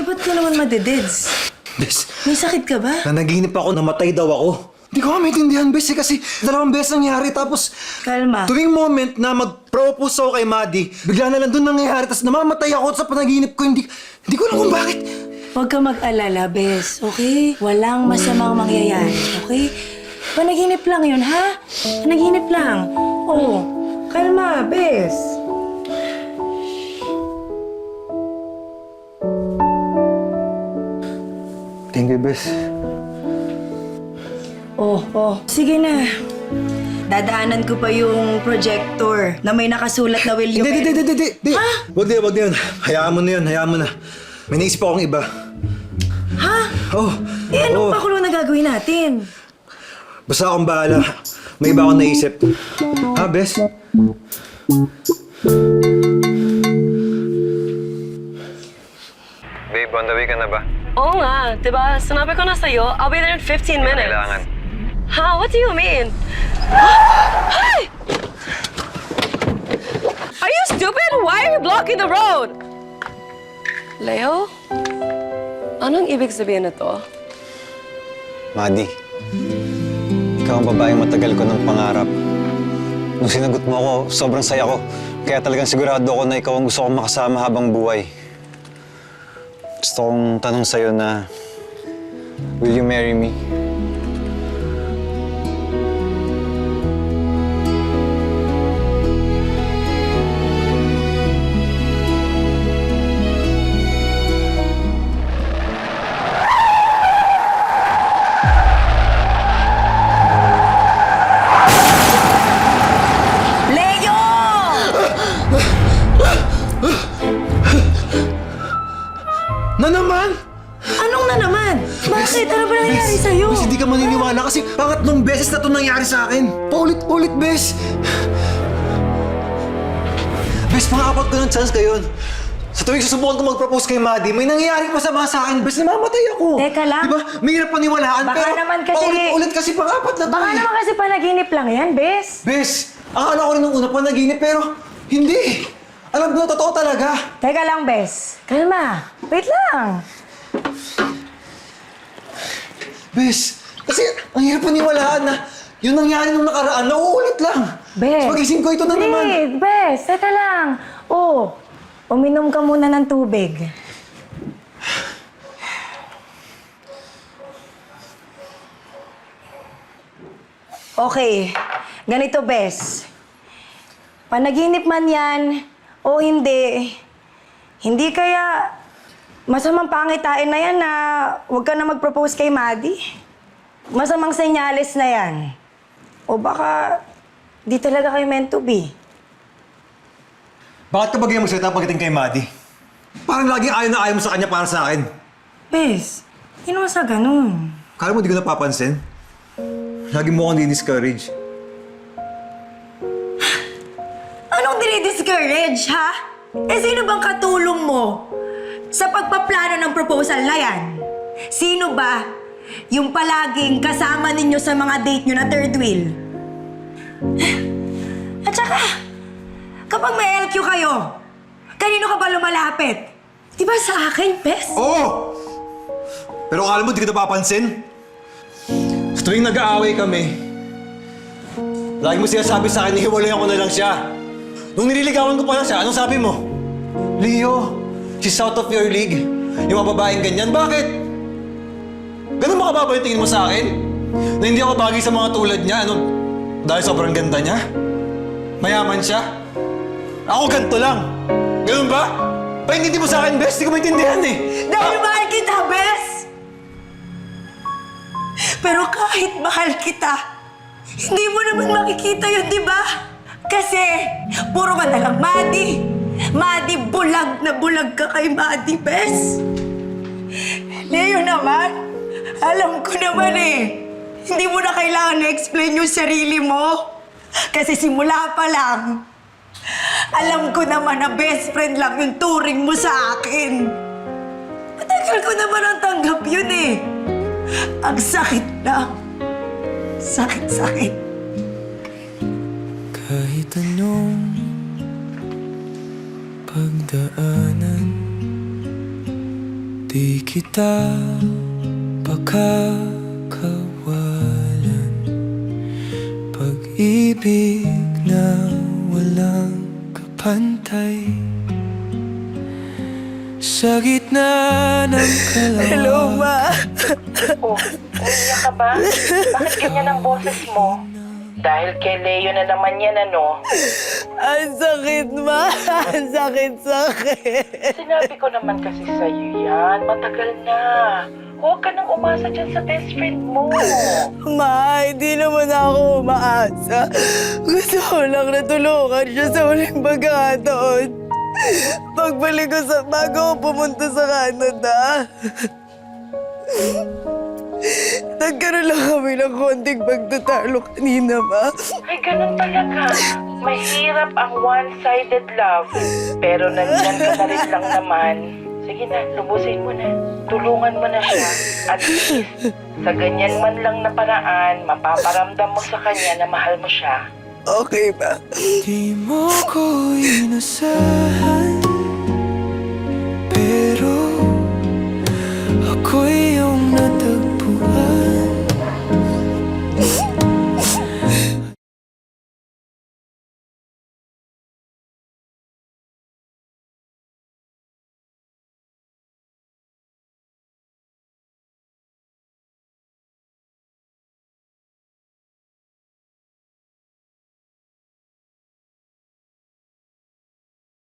ba't ka naman madededs? Bes, May sakit ka ba? nanaginip ako, namatay daw ako. Hindi ko maintindihan, Bes, kasi 2 beses nangyari. Tapos, Kalma. tuwing moment na mag-propose ako kay Maddie, bigla na lang doon nangyayari. Tapos namamatay ako sa panaginip ko. Hindi ko alam kung bakit. Huwag ka mag-alala, Bes. Okay? Walang masamang mangyayari, okay? Panaginip lang yun, ha? Panaginip lang. Oo. Kalma, Bes. Thank you, Bes. Sige na. Dadaanan ko pa yung projector na may nakasulat na will you... Hindi. Wag na yun. Hayaan mo na. May naisip akong iba. Ha? Anong pakulo na gagawin natin? Basta akong bahala. May iba akong naisip. Ha, Bes? Babe, on the way ka na ba? Oo nga, diba? Sinabi ko na sa'yo, I'll be there in 15 minutes. Kailangan. Ha? What do you mean? Hey! Are you stupid? Why are you blocking the road? Leo? Anong ibig sabihin nito? Maddie, ikaw ang babaeng matagal ko ng pangarap. Nung sinagot mo ako, sobrang saya ko. Kaya talagang sigurado ako na ikaw ang gusto kong makasama habang buhay. Gusto kong tanong sa'yo na, will you marry me? Leo! Na naman? Anong na naman? Bakit? Ano ba nangyayari sa'yo? Bes, hindi ka maniniwala kasi pangatlong beses na ito nangyari sa akin. Paulit-ulit, Bes. Bes, pang-apat ko ng chance ngayon. Sa tuwing susubukan ko mag-propose kay Maddie, may nangyayari masama sa akin, Bes. Namamatay ako. Teka lang. Diba? May hirap paniwalaan, Baka pero naman kasi- paulit-ulit kasi pang-apat na to. Baka naman kasi panaginip lang yan, Bes. Bes, akala ko rin nung una panaginip, pero hindi. Alam ko na totoo talaga. Teka lang, Bes. Kalma. Wait lang. Bes, kasi ang hirap paniwalaan na yung nangyari nung nakaraan, nauulit lang. Bes. Sa pagising ko, ito na naman. Wait, Bes. Teka lang. Uminom ka muna ng tubig. Okay. Ganito, Bes. Panaginip man yan o hindi, hindi kaya masamang pangitain na yan na huwag ka na mag-propose kay Maddie? Masamang senyales na yan. O baka di talaga kayo meant to be. Bakit ka ba ganyan magsalita pagdating kay Maddie? Parang laging ayaw na ayaw mo sa kanya para sa akin. Bes, hindi naman sa ganun. Kala mo di ko napapansin? Lagi mo akong di-discourage. Anong dinidiscourage, ha? Sino bang katulong mo sa pagpaplano ng proposal na yan? Sino ba yung palaging kasama ninyo sa mga date nyo na third wheel? At saka, kapag may LQ kayo, kanino ka ba lumalapit? Di ba sa akin, Bes? Oo! Pero akala mo di ko napapansin? Sa tuwing nag-aaway kami, lagi mo sinasabi sa akin, hiwalayan ko na lang siya. Nung nililigawan ko pa lang siya, anong sabi mo? Leo, she's out of your league. Yung mga babaeng ganyan, bakit? Ganun ba kababa yung tingin mo sa akin? Na hindi ako bagay sa mga tulad niya, ano? Dahil sobrang ganda niya? Mayaman siya? Ako ganito lang. Ganun ba? Paintindi mo sa akin, Bes. Di ko maintindihan eh. Dahil mahal kita, Bes! Pero kahit mahal kita, hindi mo naman makikita yun, di ba? Kasi, puro ka na lang, Maddie. Maddie, bulag na bulag ka kay Maddie, Bes. Leo naman, alam ko naman eh. Hindi mo na kailangan na-explain yung sarili mo. Kasi simula pa lang, alam ko naman na best friend lang yung turing mo sa akin. Matagal ko naman ang tanggap yun eh. Ang sakit na. Sakit-sakit. Kahit anong pagdaanan, Di kita pakakawalan. Pag-ibig na walang kapantay. Sa gitna ng kalawakan. Hello, Ma. Oh, umiyak ka ba? Bakit ganyan ang boses mo? Dahil kay Leo na naman yan, ano? Ang sakit, Ma. Ang sakit. Sinabi ko naman kasi sa'yo yan. Matagal na. Huwag ka nang umasa dyan sa best friend mo. Ma, hindi naman ako umaasa. Gusto ko lang na tulungan siya sa huling pagkakataon. Pagbalik ko bago ako pumunta sa Canada. Nagkaroon lang kami ng konting pagtatalo kanina, Ma. Ay, ganun talaga. Mahirap ang one-sided love. Pero nandyan ka na rin lang naman. Sige na, lubusin mo na. Tulungan mo na siya. At least, sa ganyan man lang na paraan, mapaparamdam mo sa kanya na mahal mo siya. Okay ba? Di mo ko inasahan.